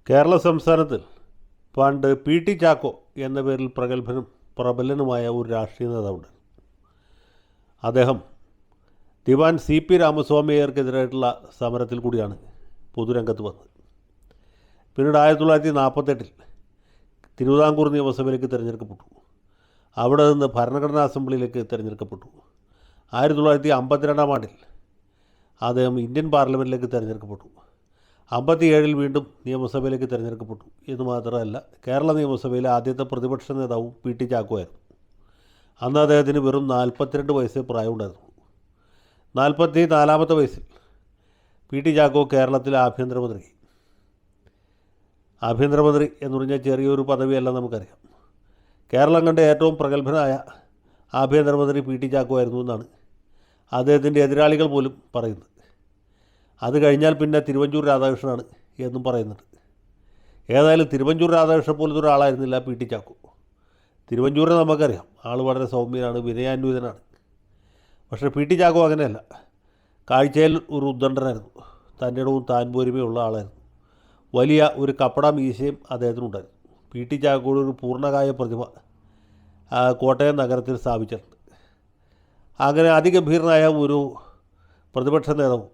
കേരള സംസ്ഥാനത്തിൽ പണ്ട് പി ടി ചാക്കോ എന്ന പേരിൽ പ്രബലനുമായ ഒരു രാഷ്ട്രീയ നേതാവുണ്ട്. അദ്ദേഹം ദിവാൻ സി പി രാമസ്വാമിയർക്കെതിരായിട്ടുള്ള സമരത്തിൽ കൂടിയാണ് പൊതുരംഗത്ത് വന്നത്. പിന്നീട് 1948 തിരുവിതാംകൂർ നിയമസഭയിലേക്ക് തിരഞ്ഞെടുക്കപ്പെട്ടു. അവിടെ നിന്ന് ഭരണഘടനാ അസംബ്ലിയിലേക്ക് തിരഞ്ഞെടുക്കപ്പെട്ടു. 1952 അദ്ദേഹം ഇന്ത്യൻ പാർലമെൻറ്റിലേക്ക് തിരഞ്ഞെടുക്കപ്പെട്ടു. 57 വീണ്ടും നിയമസഭയിലേക്ക് തിരഞ്ഞെടുക്കപ്പെട്ടു. ഇത് മാത്രമല്ല, കേരള നിയമസഭയിലെ ആദ്യത്തെ പ്രതിപക്ഷ നേതാവും പി ടി ചാക്കോ ആയിരുന്നു. അന്ന് അദ്ദേഹത്തിന് വെറും 42 വയസ്സേ പ്രായമുണ്ടായിരുന്നു. 44-ാമത്തെ വയസ്സിൽ പി ടി ചാക്കോ കേരളത്തിലെ ആഭ്യന്തരമന്ത്രി എന്ന് പറഞ്ഞാൽ ചെറിയൊരു പദവിയല്ല, നമുക്കറിയാം. കേരളം കണ്ട ഏറ്റവും പ്രഗത്ഭനായ ആഭ്യന്തരമന്ത്രി പി ടി ചാക്കോ ആയിരുന്നു എന്നാണ് അദ്ദേഹത്തിൻ്റെ എതിരാളികൾ പോലും പറയുന്നത്. അത് കഴിഞ്ഞാൽ പിന്നെ തിരുവഞ്ചൂർ രാധാകൃഷ്ണനാണ് എന്നും പറയുന്നുണ്ട്. ഏതായാലും തിരുവഞ്ചൂർ രാധാകൃഷ്ണൻ പോലത്തെ ഒരാളായിരുന്നില്ല പി ടി ചാക്കോ. തിരുവഞ്ചൂരിനെ നമുക്കറിയാം, ആൾ വളരെ സൗമ്യനാണ്, വിനയാന്വിതനാണ്. പക്ഷേ പി ടി ചാക്കോ അങ്ങനെയല്ല. കാഴ്ചയിൽ ഒരു ഉദ്ദണ്ഡനായിരുന്നു. തൻ്റെ ഇടവും താൻ പോരുമയുള്ള ആളായിരുന്നു. വലിയ ഒരു കപ്പട മീശയും അദ്ദേഹത്തിനുണ്ടായിരുന്നു. പി ടി ചാക്കോയുടെ ഒരു പൂർണ്ണകായ പ്രതിഭ കോട്ടയം നഗരത്തിൽ സ്ഥാപിച്ചിട്ടുണ്ട്. അങ്ങനെ അതിഗംഭീരനായ ഒരു പ്രതിപക്ഷ നേതാവും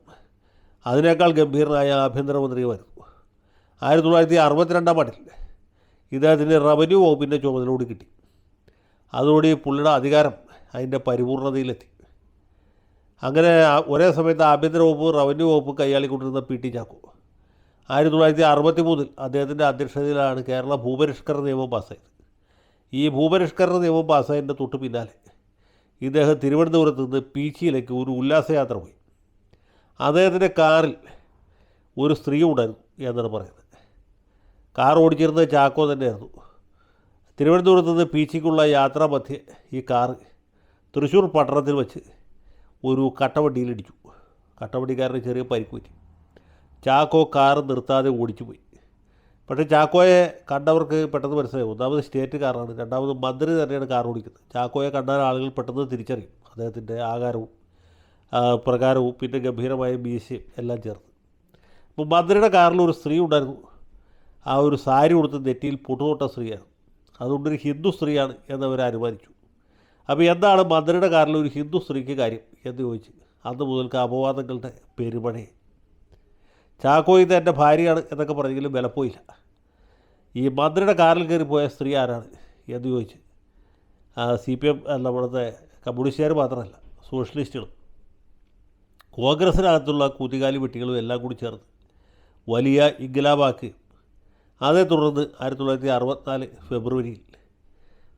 അതിനേക്കാൾ ഗംഭീരനായ ആഭ്യന്തരമന്ത്രിയുമായിരുന്നു. 1962 ഇദ്ദേഹത്തിന് റവന്യൂ വകുപ്പിൻ്റെ ചുമതലയോട് കിട്ടി. അതോടെ പുള്ളിയുടെ അധികാരം അതിൻ്റെ പരിപൂർണതയിലെത്തി. അങ്ങനെ ഒരേ സമയത്ത് ആഭ്യന്തര വകുപ്പ്, റവന്യൂ വകുപ്പ് കൈയാളിക്കൊണ്ടിരുന്ന പി ടി ചാക്കോ 1963 അദ്ദേഹത്തിൻ്റെ അധ്യക്ഷതയിലാണ് കേരള ഭൂപരിഷ്കരണ നിയമം പാസ്സായത്. ഈ ഭൂപരിഷ്കരണ നിയമം പാസ്സായതിൻ്റെ തൊട്ട് പിന്നാലെ ഇദ്ദേഹം തിരുവനന്തപുരത്ത് നിന്ന് പീച്ചിയിലേക്ക് ഒരു ഉല്ലാസയാത്ര പോയി. അദ്ദേഹത്തിൻ്റെ കാറിൽ ഒരു സ്ത്രീ ഉണ്ടായിരുന്നു എന്നാണ് പറയുന്നത്. കാർ ഓടിച്ചിരുന്നത് ചാക്കോ തന്നെയായിരുന്നു. തിരുവനന്തപുരത്ത് നിന്ന് പീച്ചിക്കുള്ള യാത്രാ മധ്യേ ഈ കാർ തൃശ്ശൂർ പട്ടണത്തിൽ വെച്ച് ഒരു കട്ടവണ്ടിയിലിടിച്ചു. കട്ടവണ്ടിക്കാരന് ചെറിയ പരിക്ക് പറ്റി. ചാക്കോ കാർ നിർത്താതെ ഓടിച്ചു പോയി. പക്ഷേ ചാക്കോയെ കണ്ടവർക്ക് പെട്ടെന്ന് മനസ്സിലായി, ഒന്നാമത് സ്റ്റേറ്റ് കാറാണ്, രണ്ടാമത് മന്ത്രി തന്നെയാണ് കാർ ഓടിക്കുന്നത്. ചാക്കോയെ കണ്ടാൽ ആളുകൾ പെട്ടെന്ന് തിരിച്ചറിയും. അദ്ദേഹത്തിൻ്റെ ആകാരവും പ്രകാരവും പിന്നെ ഗംഭീരമായ മീശയും എല്ലാം ചേർന്ന്. അപ്പോൾ മന്ത്രിയുടെ കാറിൽ ഒരു സ്ത്രീ ഉണ്ടായിരുന്നു. ആ ഒരു സാരി കൊടുത്ത് നെറ്റിയിൽ പൊട്ടുതൊട്ട സ്ത്രീയാണ്. അതുകൊണ്ടൊരു ഹിന്ദു സ്ത്രീയാണ് എന്നവർ അനുമാനിച്ചു. അപ്പോൾ എന്താണ് മന്ത്രിയുടെ കാറിൽ ഒരു ഹിന്ദു സ്ത്രീക്ക് കാര്യം എന്ന് ചോദിച്ച് അന്ന് മുതൽക്ക് അപവാദങ്ങളുടെ പെരുമഴയെ. ചാക്കോ ഇത് എൻ്റെ ഭാര്യയാണ് എന്നൊക്കെ പറഞ്ഞെങ്കിലും വിലപ്പോയില്ല. ഈ മന്ത്രിയുടെ കാറിൽ കയറിപ്പോയ സ്ത്രീ ആരാണ് എന്ന് ചോദിച്ച് CPM നമ്മളത്തെ കമ്മ്യൂണിസ്റ്റുകാർ മാത്രമല്ല, സോഷ്യലിസ്റ്റുകളും കോൺഗ്രസ്സിനകത്തുള്ള കുതികാലി വെട്ടികളും എല്ലാം കൂടി ചേർന്ന് വലിയ ഇൻഖിലാബാക്കി. അതേ തുടർന്ന് 1964 ഫെബ്രുവരിയിൽ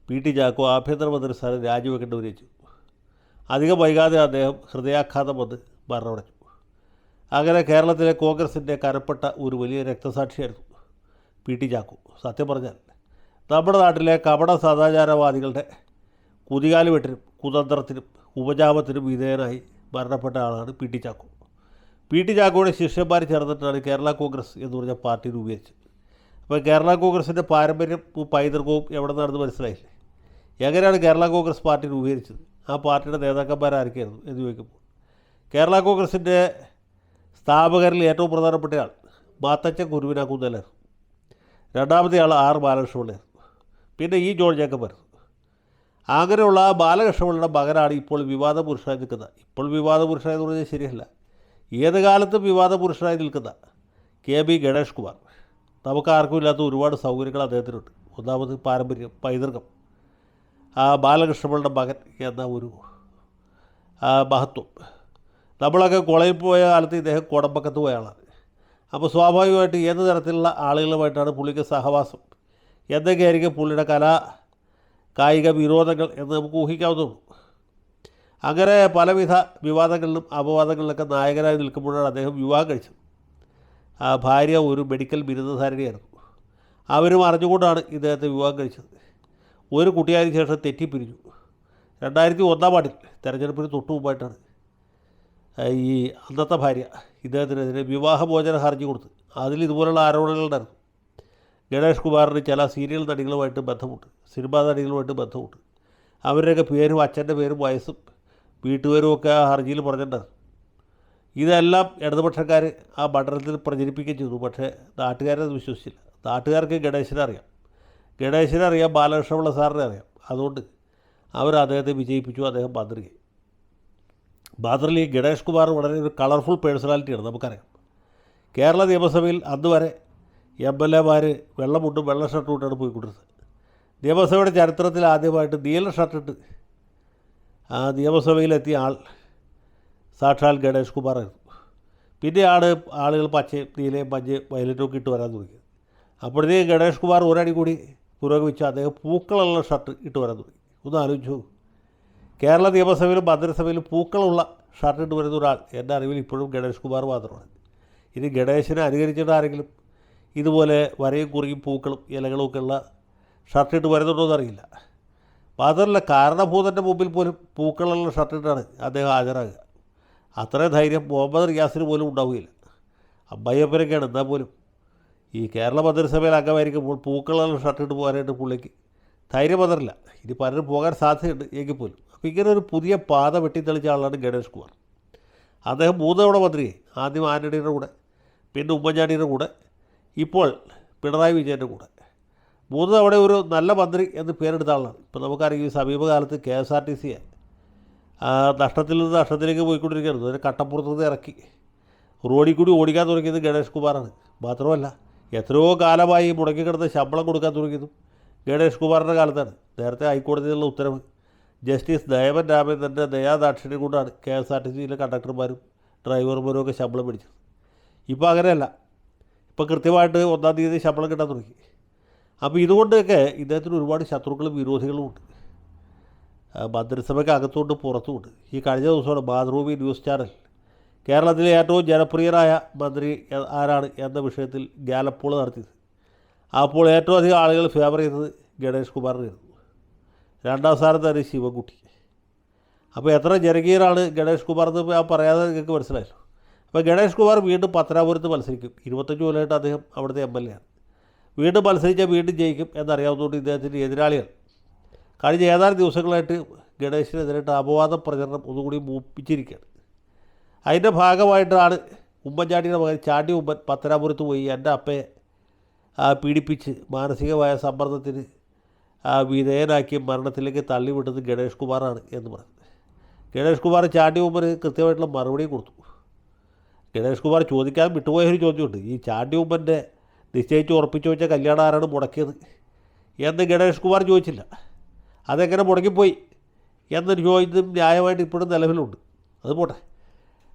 പി ടി ചാക്കോ ആഭ്യന്തരമന്ത്രി സ്ഥാനം രാജിവെക്കേണ്ടി വരിച്ചു. അധികം വൈകാതെ അദ്ദേഹം ഹൃദയാഘാതം വന്ന് മരണമടഞ്ഞു. അങ്ങനെ കേരളത്തിലെ കോൺഗ്രസിൻ്റെ കരപ്പെട്ട ഒരു വലിയ രക്തസാക്ഷിയായിരുന്നു പി ടി ചാക്കോ. സത്യം പറഞ്ഞാൽ നമ്മുടെ നാട്ടിലെ കപട സദാചാരവാദികളുടെ കുതികാല് വെട്ടിനും കുതന്ത്രത്തിനും ഉപജാപത്തിനും വിധേയനായി മരണപ്പെട്ട ആളാണ് പി ടി ചാക്കോ. പി ടി ചാക്കോയുടെ ശിഷ്യന്മാർ ചേർന്നിട്ടാണ് കേരള കോൺഗ്രസ് എന്ന് പറഞ്ഞ പാർട്ടി രൂപീകരിച്ചത്. അപ്പോൾ കേരള കോൺഗ്രസിൻ്റെ പാരമ്പര്യം പൈതൃകവും എവിടെ നിന്നാണെന്ന് മനസ്സിലായില്ലേ? എങ്ങനെയാണ് കേരള കോൺഗ്രസ് പാർട്ടി രൂപീകരിച്ചത്? ആ പാർട്ടിയുടെ നേതാക്കന്മാരായിരിക്കായിരുന്നു എന്ന് ചോദിക്കുമ്പോൾ കേരള കോൺഗ്രസിൻ്റെ സ്ഥാപകരിൽ ഏറ്റവും പ്രധാനപ്പെട്ട ആൾ മാത്തച്ചൻ കുരുവിനാക്കുന്നിലായിരുന്നു. രണ്ടാമത്തെ ആൾ ആർ ബാലകൃഷ്ണപിള്ളയായിരുന്നു. പിന്നെ ജോൺ ജേക്കബായിരുന്നു. അങ്ങനെയുള്ള ബാലകൃഷ്ണപിള്ളയുടെ മകനാണ് ഇപ്പോൾ വിവാദ പുരുഷനായി നിൽക്കുന്നത്. ഇപ്പോൾ വിവാദ പുരുഷനായി എന്ന് പറഞ്ഞാൽ ശരിയല്ല, ഏത് കാലത്തും വിവാദ പുരുഷനായി നിൽക്കുന്ന KB ഗണേഷ് കുമാർ. നമുക്ക് ആർക്കും ഇല്ലാത്ത ഒരുപാട് സൗകര്യങ്ങൾ അദ്ദേഹത്തിനുണ്ട്. ഒന്നാമത് പാരമ്പര്യം, പൈതൃകം, ബാലകൃഷ്ണപിള്ളയുടെ മകൻ എന്ന ഒരു മഹത്വം. നമ്മളൊക്കെ കോളേജിൽ പോയ കാലത്ത് ഇദ്ദേഹം കോടമ്പക്കത്ത് പോയ ആളാണ്. അപ്പോൾ സ്വാഭാവികമായിട്ട് ഏത് തരത്തിലുള്ള ആളുകളുമായിട്ടാണ് പുള്ളിക്ക് സഹവാസം, എന്തൊക്കെയായിരിക്കും പുള്ളിയുടെ കായിക വിരോധങ്ങൾ എന്ന് നമുക്ക് ഊഹിക്കാവുന്നതുള്ളൂ. അങ്ങനെ പലവിധ വിവാദങ്ങളിലും അപവാദങ്ങളിലൊക്കെ നായകനായി നിൽക്കുമ്പോഴാണ് അദ്ദേഹം വിവാഹം കഴിച്ചത്. ഭാര്യ ഒരു മെഡിക്കൽ ബിരുദധാരിണിയായിരുന്നു. അവരും അറിഞ്ഞുകൊണ്ടാണ് ഇദ്ദേഹത്തെ വിവാഹം കഴിച്ചത്. ഒരു കുട്ടിയായതിനു ശേഷം തെറ്റിപ്പിരിഞ്ഞു. 2001 തെരഞ്ഞെടുപ്പിന് തൊട്ടു മുമ്പായിട്ടാണ് ഈ അന്നത്തെ ഭാര്യ ഇദ്ദേഹത്തിനെതിരെ വിവാഹമോചന ഹർജി കൊടുത്ത്. അതിൽ ഇതുപോലുള്ള ആരോപണങ്ങളുണ്ടായിരുന്നു. ഗണേഷ് കുമാറിന് ചില സീരിയൽ നടികളുമായിട്ട് ബന്ധമുണ്ട്, സിനിമാ നടികളുമായിട്ട് ബന്ധമുണ്ട്. അവരുടെയൊക്കെ പേരും അച്ഛൻ്റെ പേരും വയസ്സും വീട്ടുപേരും ഒക്കെ ആ ഹർജിയിൽ പറഞ്ഞിട്ടുണ്ടായിരുന്നു. ഇതെല്ലാം ഇടതുപക്ഷക്കാർ ആ മണ്ഡലത്തിൽ പ്രചരിപ്പിക്കുകയും ചെയ്തു. പക്ഷേ നാട്ടുകാരത് വിശ്വസിച്ചില്ല. നാട്ടുകാർക്ക് ഗണേശനെ അറിയാം, ഗണേശനെ അറിയാം, ബാലകൃഷ്ണപിള്ള സാറിനെ അറിയാം. അതുകൊണ്ട് അവർ അദ്ദേഹത്തെ വിജയിപ്പിച്ചു. അദ്ദേഹം മന്ത്രിയായി. മാത്രമല്ല, ഈ ഗണേഷ് കുമാർ വളരെ ഒരു കളർഫുൾ പേഴ്സണാലിറ്റിയാണ്. നമുക്കറിയാം, കേരള നിയമസഭയിൽ അന്ന് വരെ MLA-മാർ വെള്ളമുണ്ടും വെള്ള ഷർട്ടും ഇട്ടാണ് പോയിക്കൊണ്ടിരുന്നത്. നിയമസഭയുടെ ചരിത്രത്തിൽ ആദ്യമായിട്ട് നീല ഷർട്ടിട്ട് ആ നിയമസഭയിലെത്തിയ ആൾ സാക്ഷാൽ ഗണേഷ് കുമാറായിരുന്നു. പിന്നെയാണ് ആളുകൾ പച്ചയും നീലയും മഞ്ഞയും വയലറ്റും ഒക്കെ ഇട്ട് വരാൻ തുടങ്ങിയത്. അപ്പോഴത്തേക്കും ഗണേഷ് കുമാർ ഒരടി കൂടി പുരോഗമിച്ച് അദ്ദേഹം പൂക്കളുള്ള ഷർട്ട് ഇട്ട് വരാൻ തുടങ്ങി. ഒന്ന് ആലോചിച്ചു, കേരള നിയമസഭയിലും മന്ത്രിസഭയിലും പൂക്കളുള്ള ഷർട്ട് ഇട്ട് വരുന്ന ഒരാൾ എൻ്റെ അറിവിൽ ഇപ്പോഴും ഗണേഷ് കുമാർ മാത്രമാണ്. ഇനി ഗണേശനെ അനുകരിച്ചിട്ട് ആരെങ്കിലും ഇതുപോലെ വരയും കുറിയും പൂക്കളും ഇലകളും ഒക്കെ ഉള്ള ഷർട്ട് ഇട്ട് വരുന്നുണ്ടോ എന്നറിയില്ല. മാത്രമല്ല, കാരണഭൂതൻ്റെ മുമ്പിൽ പോലും പൂക്കളുള്ള ഷർട്ട് ഇട്ടാണ് അദ്ദേഹം ഹാജരാകുക. അത്രയും ധൈര്യം മുഹമ്മദ് റിയാസിന് പോലും ഉണ്ടാവുകയില്ല. അമ്മായിയപ്പനൊക്കെയാണ്. എന്നാൽ പോലും ഈ കേരള മന്ത്രിസഭയിൽ അംഗമായിരിക്കുമ്പോൾ പൂക്കളുള്ള ഷർട്ട് ഇട്ട് പോകാനായിട്ട് പുള്ളിക്ക് ധൈര്യം വന്നിട്ടില്ല. ഇനി പലരും പോകാൻ സാധ്യതയുണ്ട് എങ്കിൽ പോലും. അപ്പോൾ ഇങ്ങനെ ഒരു പുതിയ പാത വെട്ടിത്തെളിച്ച ആളാണ് ഗണേഷ് കുമാർ. അദ്ദേഹം 3 തവണ മന്ത്രിയായി. ആദ്യം ആന്റണിയുടെ കൂടെ, പിന്നെ ഉമ്മൻചാണ്ടിയുടെ കൂടെ, ഇപ്പോൾ പിണറായി വിജയൻ്റെ കൂടെ. 3 തവണ ഒരു നല്ല മന്ത്രി എന്ന് പേരെടുത്ത ആളാണ്. ഇപ്പോൾ നമുക്കറിയാം, ഈ സമീപകാലത്ത് KSRTC നഷ്ടത്തിൽ നിന്ന് നഷ്ടത്തിലേക്ക് പോയിക്കൊണ്ടിരിക്കുകയാണ്. അതിന് കട്ടപ്പുറത്ത് നിന്ന് ഇറക്കി റോഡിൽ കൂടി ഓടിക്കാൻ തുടങ്ങിയത് ഗണേഷ് കുമാറാണ്. മാത്രമല്ല, എത്രയോ കാലമായി മുടങ്ങിക്കിടന്ന് ശമ്പളം കൊടുക്കാൻ തുടങ്ങിയതും ഗണേഷ് കുമാറിൻ്റെ കാലത്താണ്. നേരത്തെ ഹൈക്കോടതിയിൽ നിന്നുള്ള ഉത്തരവ് ജസ്റ്റിസ് ദയമൻ രാമേന്ദ്രൻ്റെ ദയാദാക്ഷിണ്യം കൊണ്ടാണ് KSRTCയിലെ കണ്ടക്ടർമാരും ഡ്രൈവർമാരും ഒക്കെ ശമ്പളം പിടിച്ചത്. ഇപ്പോൾ അങ്ങനെയല്ല. ഇപ്പോൾ കൃത്യമായിട്ട് 1-ാം തീയതി ശമ്പളം കിട്ടാൻ തുടങ്ങി. അപ്പോൾ ഇതുകൊണ്ടൊക്കെ ഇദ്ദേഹത്തിന് ഒരുപാട് ശത്രുക്കളും വിരോധികളും ഉണ്ട്. മന്ത്രിസഭയ്ക്ക് അകത്തുകൊണ്ട് പുറത്തുമുണ്ട്. ഈ കഴിഞ്ഞ ദിവസമാണ് മാതൃഭൂമി ന്യൂസ് ചാനൽ കേരളത്തിലെ ഏറ്റവും ജനപ്രിയനായ മന്ത്രി ആരാണ് എന്ന വിഷയത്തിൽ ഗാലപ്പ് പോൾ നടത്തിയത്. അപ്പോൾ ഏറ്റവും അധികം ആളുകൾ ഫേവർ ചെയ്തത് ഗണേഷ് കുമാറിനായിരുന്നു. 2ാം സ്ഥാനത്താണ് ശിവൻകുട്ടി. അപ്പോൾ എത്ര ജനകീയനാണ് ഗണേഷ് കുമാർ എന്ന് ഞാൻ പറയാതെ നിങ്ങൾക്ക് മനസ്സിലായല്ലോ. അപ്പോൾ ഗണേഷ് കുമാർ വീണ്ടും പത്തനാപുരത്ത് മത്സരിക്കും. 25 കൊല്ലമായിട്ട് അദ്ദേഹം അവിടുത്തെ MLA ആണ്. വീണ്ടും മത്സരിച്ചാൽ വീണ്ടും ജയിക്കും എന്നറിയാവുന്നതുകൊണ്ട് ഇദ്ദേഹത്തിൻ്റെ എതിരാളികൾ കഴിഞ്ഞ ഏതാനും ദിവസങ്ങളായിട്ട് ഗണേശിനെതിരായിട്ട് അപവാദ പ്രചരണം ഒന്നുകൂടി മൂപ്പിച്ചിരിക്കുകയാണ്. അതിൻ്റെ ഭാഗമായിട്ടാണ് ഉമ്മൻചാണ്ടിയുടെ മകൻ ചാണ്ടി ഉമ്മൻ പത്തനാപുരത്ത് പോയി എൻ്റെ അപ്പയെ പീഡിപ്പിച്ച് മാനസികമായ സമ്മർദ്ദത്തിന് വിധേയനാക്കി മരണത്തിലേക്ക് തള്ളിവിട്ടത് ഗണേഷ് കുമാറാണ് എന്ന് പറഞ്ഞു. ഗണേഷ് കുമാർ ചാണ്ടി ഉമ്മന് കൃത്യമായിട്ടുള്ള മറുപടി കൊടുത്തു. ഗണേഷ് കുമാർ ചോദിക്കാൻ വിട്ടുപോയൊരു ചോദ്യമുണ്ട്. ഈ ചാണ്ടി ഉമ്മൻ്റെ നിശ്ചയിച്ച് ഉറപ്പിച്ചു വെച്ച കല്യാണം ആരാണ് മുടക്കിയത് എന്ന് ഗണേഷ് കുമാർ ചോദിച്ചില്ല. അതെങ്ങനെ മുടങ്ങിപ്പോയി എന്നൊരു ചോദ്യം ന്യായമായിട്ട് ഇപ്പോഴും നിലവിലുണ്ട്. അത് പോട്ടെ.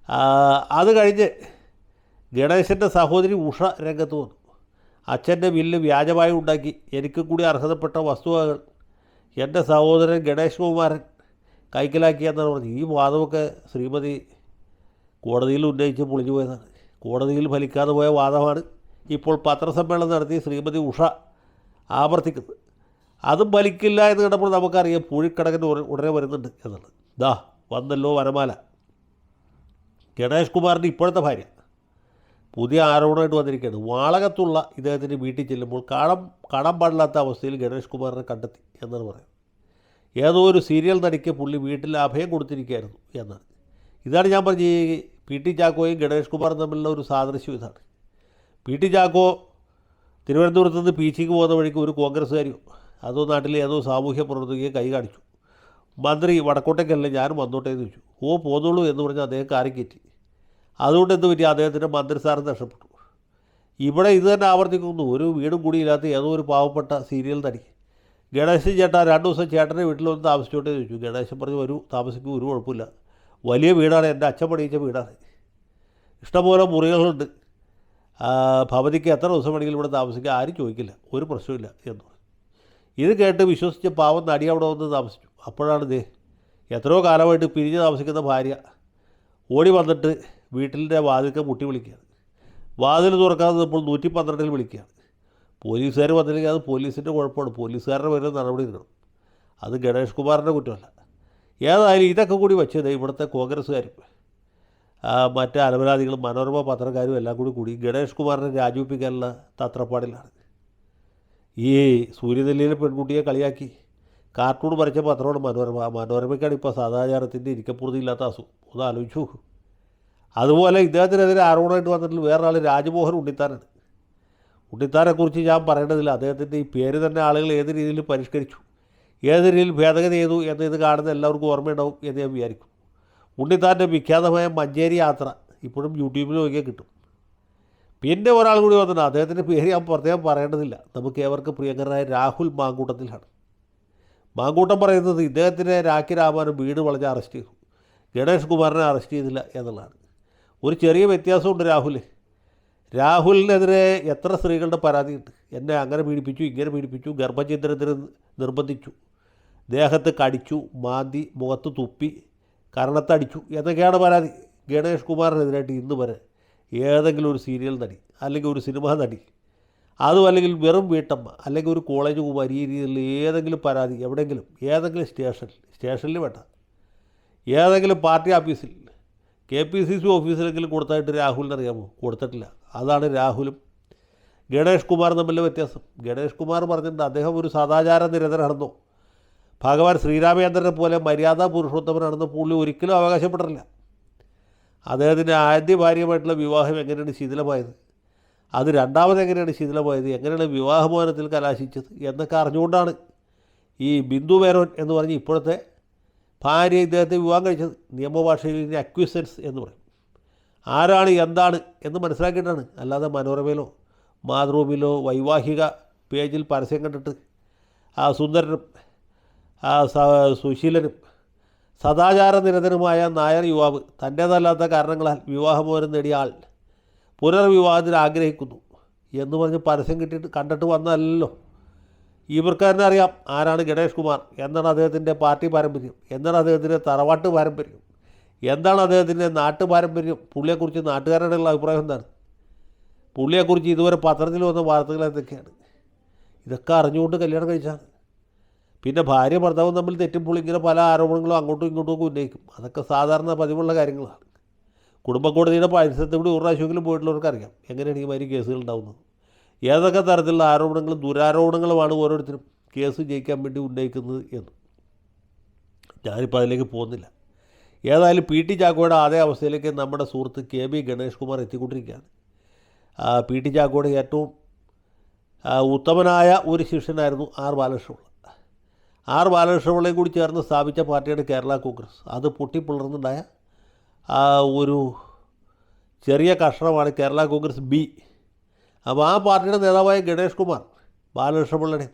അത് കഴിഞ്ഞ് ഗണേശൻ്റെ സഹോദരി ഉഷ രംഗത്ത് വന്നു. അച്ഛൻ്റെ ബില്ല് വ്യാജമായി ഉണ്ടാക്കി എനിക്ക് കൂടി അർഹതപ്പെട്ട വസ്തുവകൾ എൻ്റെ സഹോദരൻ ഗണേഷ് കുമാരൻ കൈക്കലാക്കിയെന്നാണ് പറഞ്ഞത്. ഈ വാദമൊക്കെ ശ്രീമതി കോടതിയിൽ ഉന്നയിച്ച് പൊളിഞ്ഞു പോയതാണ്. കോടതിയിൽ ഫലിക്കാതെ പോയ വാദമാണ് ഇപ്പോൾ പത്രസമ്മേളനം നടത്തി ശ്രീമതി ഉഷ ആവർത്തിക്കുന്നത്. അതും ഫലിക്കില്ല എന്ന് കണ്ടപ്പോൾ നമുക്കറിയാം പൂഴിക്കടകന് ഉടനെ വരുന്നുണ്ട് എന്നുള്ളത്. ദാ വന്നല്ലോ വനമാല. ഗണേഷ് കുമാറിൻ്റെ ഇപ്പോഴത്തെ ഭാര്യ പുതിയ ആരോപണമായിട്ട് വന്നിരിക്കുകയാണ്. വാളകത്തുള്ള ഇദ്ദേഹത്തിൻ്റെ വീട്ടിൽ ചെല്ലുമ്പോൾ കാണാൻ പാടില്ലാത്ത അവസ്ഥയിൽ ഗണേഷ് കുമാറിനെ കണ്ടെത്തി എന്നാണ് പറയുന്നത്. ഏതോ ഒരു സീരിയൽ നടിക്ക് പുള്ളി വീട്ടിൽ അഭയം കൊടുത്തിരിക്കുകയായിരുന്നു എന്നാണ്. ഇതാണ് ഞാൻ പറഞ്ഞ ഈ PT ചാക്കോയും ഗണേഷ് കുമാറും തമ്മിലുള്ള ഒരു സാദൃശ്യം ഇതാണ്. PT ചാക്കോ തിരുവനന്തപുരത്ത് നിന്ന് പീച്ചിക്ക് പോകുന്ന വഴിക്ക് ഒരു കോൺഗ്രസ്സുകാരിയോ അതോ നാട്ടിലെ ഏതോ സാമൂഹ്യ പ്രവർത്തകയെ കൈ കാണിച്ചു. മന്ത്രി വടക്കോട്ടേക്കല്ലേ ഞാനും വന്നോട്ടേ എന്ന് ചോദിച്ചു. പോന്നോളൂ എന്ന് പറഞ്ഞ് അദ്ദേഹം കാറി കയറ്റി. അതുകൊണ്ട് എന്ത് പറ്റി, അദ്ദേഹത്തിൻ്റെ മന്ത്രിസ്ഥാനം നഷ്ടപ്പെട്ടു. ഇവിടെ ഇത് തന്നെ ആവർത്തിക്കുന്നു. ഒരു വീടും കൂടിയില്ലാത്ത ഏതോ ഒരു പാവപ്പെട്ട സീരിയൽ നടി ഗണേശൻ ചേട്ടാ 2 ദിവസം ചേട്ടൻ്റെ വീട്ടിൽ വന്ന് താമസിച്ചോട്ടേ ചോദിച്ചു. ഗണേശൻ പറഞ്ഞു വരൂ താമസിക്കും, ഒരു കുഴപ്പമില്ല, വലിയ വീടാണ്, എൻ്റെ അച്ഛൻ പണിയിച്ച വീടാണ്, ഇഷ്ടംപോലെ മുറികളുണ്ട്, ഭവതിക്ക് എത്ര ദിവസം വേണമെങ്കിലും ഇവിടെ താമസിക്കുക, ആരും ചോദിക്കില്ല, ഒരു പ്രശ്നമില്ല എന്ന് പറഞ്ഞു. ഇത് കേട്ട് വിശ്വസിച്ച് പാവം നടി അവിടെ വന്ന് താമസിച്ചു. അപ്പോഴാണ് എത്രയോ കാലമായിട്ട് പിരിഞ്ഞ് താമസിക്കുന്ന ഭാര്യ ഓടി വന്നിട്ട് വീട്ടിൻ്റെ വാതിൽക്ക് മുട്ടി വിളിക്കുകയാണ്. വാതിൽ തുറക്കാതെ ഇപ്പോൾ 112-ൽ വിളിക്കുകയാണ്. പോലീസുകാർ വന്നില്ലെങ്കിൽ അത് പോലീസിൻ്റെ കുഴപ്പമാണ്, പോലീസുകാരുടെ പേരിൽ നടപടി എടുക്കണം. അത് ഗണേഷ് കുമാറിൻ്റെ കുറ്റമല്ല. ഏതായാലും ഇതൊക്കെ കൂടി വെച്ചത് ഇവിടുത്തെ കോൺഗ്രസ്സുകാരും മറ്റ് അലപരാധികളും മനോരമ പത്രക്കാരും എല്ലാം കൂടി ഗണേഷ് കുമാറിനെ രാജിവെപ്പിക്കാനുള്ള തത്രപ്പാടിലാണ്. ഈ സൂര്യനെല്ലിയിലെ പെൺകുട്ടിയെ കളിയാക്കി കാർട്ടൂൺ വരച്ച പത്രമാണ് മനോരമ. മനോരമയ്ക്കാണ് ഇപ്പോൾ സദാചാരത്തിൻ്റെ ഇരിക്കപ്പുറത്തില്ലാത്ത അസുഖം. ഒന്ന് ആലോചിച്ചു. അതുപോലെ ഇദ്ദേഹത്തിനെതിരെ ആരോപണമായിട്ട് വന്നിട്ടുള്ള വേറൊരാൾ രാജ്മോഹൻ ഉണ്ണിത്താനാണ്. ഉണ്ണിത്താനെക്കുറിച്ച് ഞാൻ പറയേണ്ടതില്ല. അദ്ദേഹത്തിൻ്റെ ഈ പേര് തന്നെ ആളുകൾ ഏത് രീതിയിൽ പരിഷ്കരിച്ചു, ഏത് രീതിയിൽ ഭേദഗതി ചെയ്തു എന്ന് ഇത് കാണുന്ന എല്ലാവർക്കും ഓർമ്മയുണ്ടാവും എന്ന് ഞാൻ വിചാരിക്കും. ഉണ്ണിത്താൻ്റെ വിഖ്യാതമായ മഞ്ചേരി യാത്ര ഇപ്പോഴും യൂട്യൂബിൽ നോക്കിയാൽ കിട്ടും. പിന്നെ ഒരാൾ കൂടി വന്നിട്ടുണ്ട്. അദ്ദേഹത്തിൻ്റെ പേര് ഞാൻ പ്രത്യേകം പറയേണ്ടതില്ല. നമുക്ക് ഏവർക്ക് പ്രിയങ്കരനായ രാഹുൽ മാങ്കൂട്ടത്തിലാണ്. മാങ്കൂട്ടം പറയുന്നത് ഇദ്ദേഹത്തിനെ രാഖി രാമാനും വീട് വളഞ്ഞ് അറസ്റ്റ് ചെയ്തു, ഗണേഷ് കുമാറിനെ അറസ്റ്റ് ചെയ്തില്ല എന്നുള്ളതാണ്. ഒരു ചെറിയ വ്യത്യാസമുണ്ട്. രാഹുലിനെതിരെ എത്ര സ്ത്രീകളുടെ പരാതിയുണ്ട്. എന്നെ അങ്ങനെ പീഡിപ്പിച്ചു, ഇങ്ങനെ പീഡിപ്പിച്ചു, ഗർഭഛിദ്രത്തിന് നിർബന്ധിച്ചു, ദേഹത്ത് കടിച്ചു, മാന്തി, മുഖത്ത് തുപ്പി, കരണത്തടിച്ചു എന്നൊക്കെയാണ് പരാതി. ഗണേഷ് കുമാറിനെതിരായിട്ട് ഇന്ന് വരെ ഏതെങ്കിലും ഒരു സീരിയൽ നടി അല്ലെങ്കിൽ ഒരു സിനിമാ നടി, അതും അല്ലെങ്കിൽ വെറും വീട്ടമ്മ അല്ലെങ്കിൽ ഒരു കോളേജ് കുമാരി, ഈ രീതിയിൽ ഏതെങ്കിലും പരാതി എവിടെയെങ്കിലും ഏതെങ്കിലും സ്റ്റേഷനിൽ വേണ്ട, ഏതെങ്കിലും പാർട്ടി ഓഫീസിൽ KPCC ഓഫീസിലെങ്കിലും കൊടുത്തായിട്ട് രാഹുലിന് അറിയാമോ? കൊടുത്തിട്ടില്ല. അതാണ് രാഹുലും ഗണേഷ് കുമാറും തമ്മിലുള്ള വ്യത്യാസം. ഗണേഷ് കുമാർ പറഞ്ഞിട്ടുണ്ട് അദ്ദേഹം ഒരു സദാചാര നിരതനാണെന്നോ ഭഗവാൻ ശ്രീരാമചന്ദ്രനെ പോലെ മര്യാദാ പുരുഷോത്തമനാണെന്നോ പുള്ളി ഒരിക്കലും അവകാശപ്പെട്ടിട്ടില്ല. അദ്ദേഹത്തിൻ്റെ ആദ്യ ഭാര്യയുമായിട്ടുള്ള വിവാഹം എങ്ങനെയാണ് ശിഥിലമായത്, അത് രണ്ടാമത് എങ്ങനെയാണ് ശിഥിലമായത്, എങ്ങനെയാണ് വിവാഹമോചനത്തിൽ കലാശിച്ചത് എന്നൊക്കെ അറിഞ്ഞുകൊണ്ടാണ് ഈ ബിന്ദു മേനോൻ എന്ന് പറഞ്ഞ് ഇപ്പോഴത്തെ ഭാര്യ ഇദ്ദേഹത്തെ വിവാഹം കഴിച്ചത്. നിയമഭാഷയിൽ ഇതിന് അക്വിസൻസ് എന്ന് പറയും. ആരാണ് എന്താണ് എന്ന് മനസ്സിലാക്കിയിട്ടാണ്. അല്ലാതെ മനോരമയിലോ മാതൃഭൂമിയിലോ വൈവാഹിക പേജിൽ പരസ്യം കണ്ടിട്ട് ആ സുന്ദരനും ആ സുശീലനും സദാചാര നിരതനുമായ നായർ യുവാവ് തൻ്റേതല്ലാത്ത കാരണങ്ങളാൽ വിവാഹമോചനം നേടിയ ആൾ പുനർവിവാഹത്തിന് ആഗ്രഹിക്കുന്നു എന്ന് പറഞ്ഞ് പരസ്യം കണ്ടിട്ട് വന്നതല്ലോ. ഇവർക്ക് തന്നെ അറിയാം ആരാണ് ഗണേഷ് കുമാർ, എന്താണ് അദ്ദേഹത്തിൻ്റെ പാർട്ടി പാരമ്പര്യം, എന്താണ് അദ്ദേഹത്തിൻ്റെ തറവാട്ട് പാരമ്പര്യം, എന്താണ് അദ്ദേഹത്തിൻ്റെ നാട്ടു പാരമ്പര്യം, പുള്ളിയെക്കുറിച്ച് നാട്ടുകാരുടെയുള്ള അഭിപ്രായം എന്താണ്, പുള്ളിയെക്കുറിച്ച് ഇതുവരെ പത്രത്തിൽ വന്ന വാർത്തകൾ എന്തൊക്കെയാണ്. ഇതൊക്കെ അറിഞ്ഞുകൊണ്ട് കല്യാണം കഴിച്ചാണ്. പിന്നെ ഭാര്യ ഭർത്താവും തമ്മിൽ തെറ്റുമ്പോൾ ഇങ്ങനെ പല ആരോപണങ്ങളും അങ്ങോട്ടും ഇങ്ങോട്ടും ഉന്നയിക്കും. അതൊക്കെ സാധാരണ പതിവുള്ള കാര്യങ്ങളാണ്. കുടുംബ കോടതിയുടെ പരിസരത്തോടെ ഒരു പ്രാവശ്യമെങ്കിലും പോയിട്ടുള്ളവർക്ക് അറിയാം എങ്ങനെയാണ് ഈ മാതിരി കേസുകൾ ഉണ്ടാകുന്നത്. ഏതൊക്കെ തരത്തിലുള്ള ആരോപണങ്ങളും ദുരാരോപണങ്ങളുമാണ് ഓരോരുത്തരും കേസ് ജയിക്കാൻ വേണ്ടി ഉന്നയിക്കുന്നത് എന്ന്. ഞാനിപ്പോൾ അതിലേക്ക് പോകുന്നില്ല. ഏതായാലും PT ചാക്കോയുടെ അതേ അവസ്ഥയിലേക്ക് നമ്മുടെ സുഹൃത്ത് KB ഗണേഷ് കുമാർ എത്തിക്കൊണ്ടിരിക്കുകയാണ്. PT ചാക്കോയുടെ ഏറ്റവും ഉത്തമനായ ഒരു ശിഷ്യനായിരുന്നു ബാലകൃഷ്ണപിള്ള. ബാലകൃഷ്ണപിള്ളയും കൂടി ചേർന്ന് സ്ഥാപിച്ച പാർട്ടിയാണ് കേരള കോൺഗ്രസ്. അത് പൊട്ടിപ്പിളർന്നുണ്ടായ ഒരു ചെറിയ കഷണമാണ് കേരള കോൺഗ്രസ് B. അപ്പോൾ ആ പാർട്ടിയുടെ നേതാവായ ഗണേഷ് കുമാർ ബാലകൃഷ്ണപിള്ളയുടെയും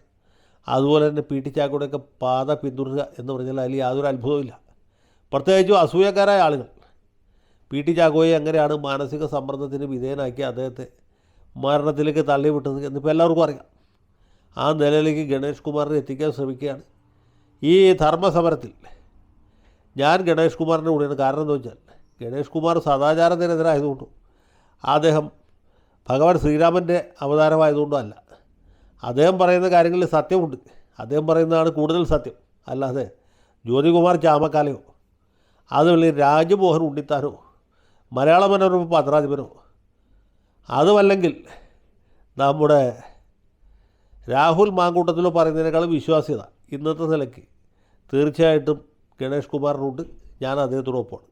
അതുപോലെ തന്നെ PT ചാക്കോയുടെയൊക്കെ പാത പിന്തുടരുക എന്ന് പറഞ്ഞാൽ അതിൽ യാതൊരു അത്ഭുതവുമില്ല. പ്രത്യേകിച്ചും അസൂയക്കാരായ ആളുകൾ PT ചാക്കോയെ എങ്ങനെയാണ് മാനസിക സമ്മർദ്ദത്തിന് വിധേയനാക്കി അദ്ദേഹത്തെ മരണത്തിലേക്ക് തള്ളിവിട്ടത് എന്നിപ്പോൾ എല്ലാവർക്കും അറിയാം. ആ നിലയിലേക്ക് ഗണേഷ് കുമാറിനെ എത്തിക്കാൻ ശ്രമിക്കുകയാണ്. ഈ ധർമ്മസമരത്തിൽ ഞാൻ ഗണേഷ് കുമാറിൻ്റെ കൂടെയാണ്. കാരണം എന്താ വെച്ചാൽ ഗണേഷ് കുമാർ സദാചാരത്തിനെതിരായതുകൊണ്ടും അദ്ദേഹം ഭഗവാൻ ശ്രീരാമൻ്റെ അവതാരമായതുകൊണ്ടും അല്ല. അദ്ദേഹം പറയുന്ന കാര്യങ്ങളിൽ സത്യമുണ്ട്. അദ്ദേഹം പറയുന്നതാണ് കൂടുതൽ സത്യം. അല്ലാതെ ജ്യോതികുമാർ ചാമക്കാലയോ അതുപോലെ രാജ്മോഹൻ ഉണ്ണിത്താനോ മലയാള മനോരമ പത്രാധിപനോ അതുമല്ലെങ്കിൽ നമ്മുടെ രാഹുൽ മാങ്കൂട്ടത്തിലോ പറയുന്നതിനേക്കാളും വിശ്വാസ്യത ഇന്നത്തെ നിലയ്ക്ക് തീർച്ചയായിട്ടും ഗണേഷ് കുമാറിനുണ്ട്. ഞാൻ അദ്ദേഹത്തോടൊപ്പമാണ്.